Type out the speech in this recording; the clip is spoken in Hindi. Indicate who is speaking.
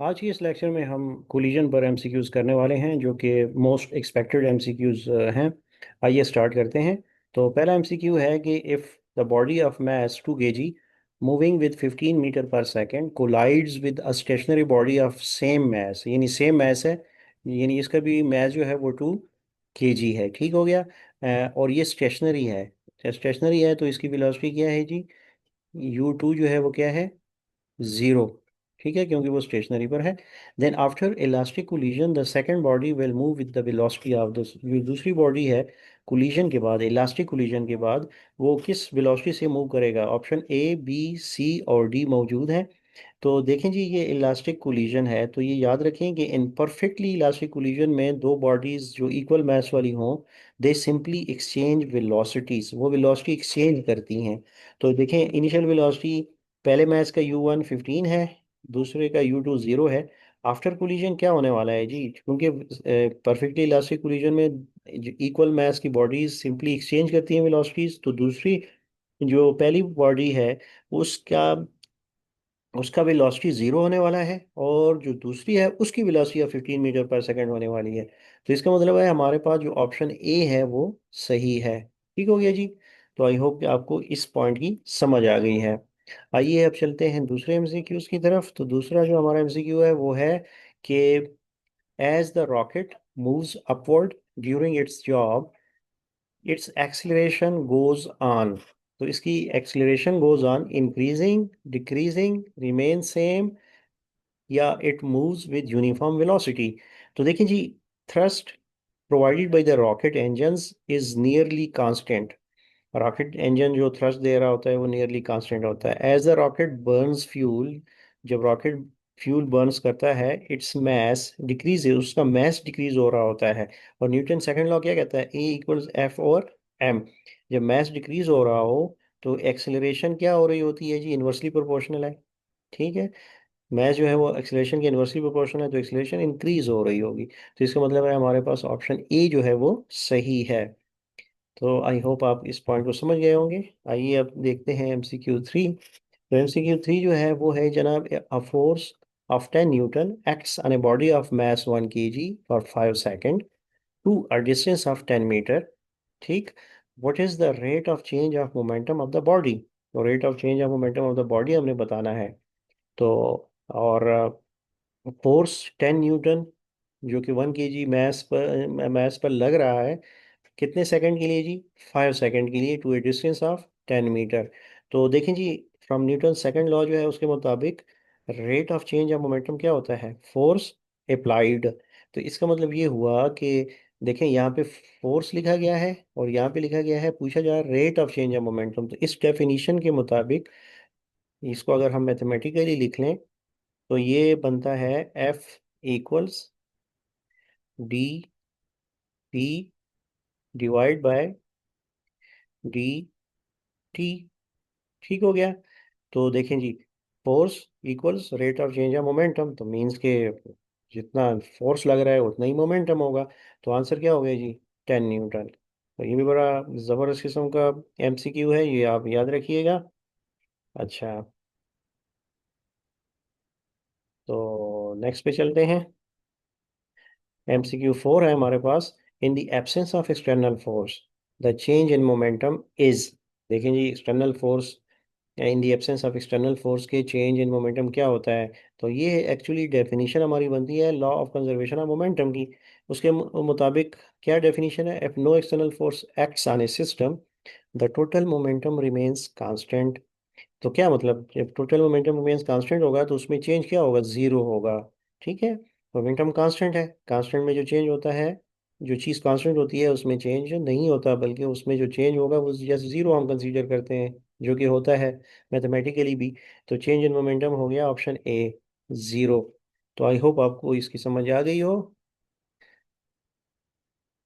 Speaker 1: आज की इस लेक्चर में हम कोलिजन पर एमसीक्यूज करने वाले हैं जो कि मोस्ट एक्सपेक्टेड एमसीक्यूज हैं। आइए स्टार्ट करते हैं। तो पहला एमसीक्यू है कि if the body of mass 2 kg moving with 15 metre per second collides with a stationary body of same mass, यानी सेम मास है, यानी इसका भी मास जो है वो 2 kg है। ठीक हो गया। और ये स्टेशनरी है। स्टेशनरी है तो इसकी वेलोसिटी क्या है जी? u2 जो है वो क्या है? जीरो। ठीक है, क्योंकि वो स्टेशनरी पर है। Then after elastic collision the second body will move with the velocity of the, जो दूसरी बॉडी है कोलिजन के बाद, इलास्टिक कोलिजन के बाद वो किस वेलोसिटी से मूव करेगा? ऑप्शन ए, बी, सी और डी मौजूद है। तो देखें जी, ये इलास्टिक कोलिजन है तो ये याद रखें कि इन परफेक्टली इलास्टिक कोलिजन में दो बॉडीज जो इक्वल मास वाली हों, दे सिंपली एक्सचेंज वेलोसिटीज, वो वेलोसिटी एक्सचेंज करती हैं। तो देखें, इनिशियल वेलोसिटी पहले मास का u1 15 है, दूसरे का u2 0 है। आफ्टर कोलिजन क्या होने वाला है जी? क्योंकि परफेक्टली इलास्टिक कोलिजन में इक्वल मास की बॉडीज सिंपली एक्सचेंज करती हैं वेलोसिटीज, तो दूसरी जो पहली बॉडी है उसका उसका वेलोसिटी जीरो होने वाला है, और जो दूसरी है उसकी वेलोसिटी 15 मीटर पर सेकंड होने वाली है। तो इसका मतलब है हमारे पास जो ऑप्शन ए है वो सही है। ठीक हो गया जी। तो आई होप कि आपको इस पॉइंट की समझ आ गई है। आइए अब चलते हैं दूसरे एमसीक्यूज की तरफ। तो दूसरा जो हमारा एमसीक्यू है वो है कि as the rocket moves upward during its job its acceleration goes on. तो इसकी acceleration goes on increasing, decreasing, remain same, या it moves with uniform velocity. तो देखिए जी, thrust provided by the rocket engines is nearly constant. Rocket engine जो थ्रस्ट दे रहा होता है वो नियरली कांस्टेंट होता है। As the rocket burns fuel, जब रॉकेट फ्यूल बर्न्स करता है, इट्स मास डिक्रीज, उसका मास डिक्रीज हो रहा होता है। और न्यूटन सेकंड लॉ क्या कहता है? ए इक्वल्स एफ और एम। जब मास डिक्रीज हो रहा हो तो एक्सेलरेशन क्या हो रही होती है जी? इन्वर्सली प्रोपोर्शनल है। ठीक है, मैच जो है वो एक्सेलरेशन के इन्वर्सली प्रोपोर्शनल है, तो एक्सेलरेशन इंक्रीज हो रही होगी। तो इसका मतलब है हमारे पास ऑप्शन ए जो है वो सही है। तो आई होप आप इस पॉइंट को समझ गए होंगे। आइए अब देखते हैं एमसीक्यू 3। तो एमसीक्यू 3 जो है वो है जनाब, a force of 10 newton acts on a body of mass 1 kg for 5 second to a distance of 10 metre. ठीक। What is the rate of change of momentum of the body? तो rate of change of momentum of the body हमने बताना है। तो और फोर्स 10 न्यूटन जो कि 1 kg मैस पर लग रहा है, कितने सेकंड के लिए जी? 5 सेकंड के लिए, to a distance of 10 metre. तो देखें जी, फ्रॉम न्यूटन सेकंड लॉ जो है उसके मुताबिक rate of change of momentum क्या होता है? Force applied. तो इसका मतलब ये हुआ कि देखें, यहाँ पे फोर्स लिखा गया है और यहाँ पे लिखा गया है, पूछा जा रहा है rate of change of momentum. तो इस डेफिनेशन के मुताबिक इसको अगर हम मैथमेटिकली लिख लें तो ये बनता है F equals D P divide by D T. ठीक हो गया। तो देखें जी, force equals rate of change of momentum, तो मीन्स के जितना फोर्स लग रहा है उतना ही मोमेंटम होगा। तो आंसर क्या हो गया जी? 10 न्यूटन। तो ये भी बड़ा ज़बरदस्त किस्म का एमसीक्यू है, ये आप याद रखिएगा। अच्छा, तो नेक्स्ट पे चलते हैं। MCQ 4 है हमारे पास। In the absence of external force the change in momentum is. देखें जी, external force, in the absence of external force के चेंज इन मोमेंटम क्या होता है? तो ये एक्चुअली डेफिनेशन हमारी बनती है law of conservation of momentum की। उसके मुताबिक क्या डेफिनेशन है? If no external force acts on a system the total momentum remains constant. तो क्या मतलब, जब टोटल मोमेंटम रिमेन्स कांस्टेंट होगा तो उसमें चेंज क्या होगा? जीरो होगा। ठीक है, मोमेंटम कांस्टेंट है, कांस्टेंट में जो चेंज होता है, जो चीज़ कांस्टेंट होती है उसमें चेंज नहीं होता, बल्कि उसमें जो चेंज होगा वो जैसे जीरो हम कंसीडर करते हैं, जो कि होता है मैथमेटिकली भी। तो चेंज इन मोमेंटम हो गया ऑप्शन ए, जीरो। तो आई होप आपको इसकी समझ आ गई हो।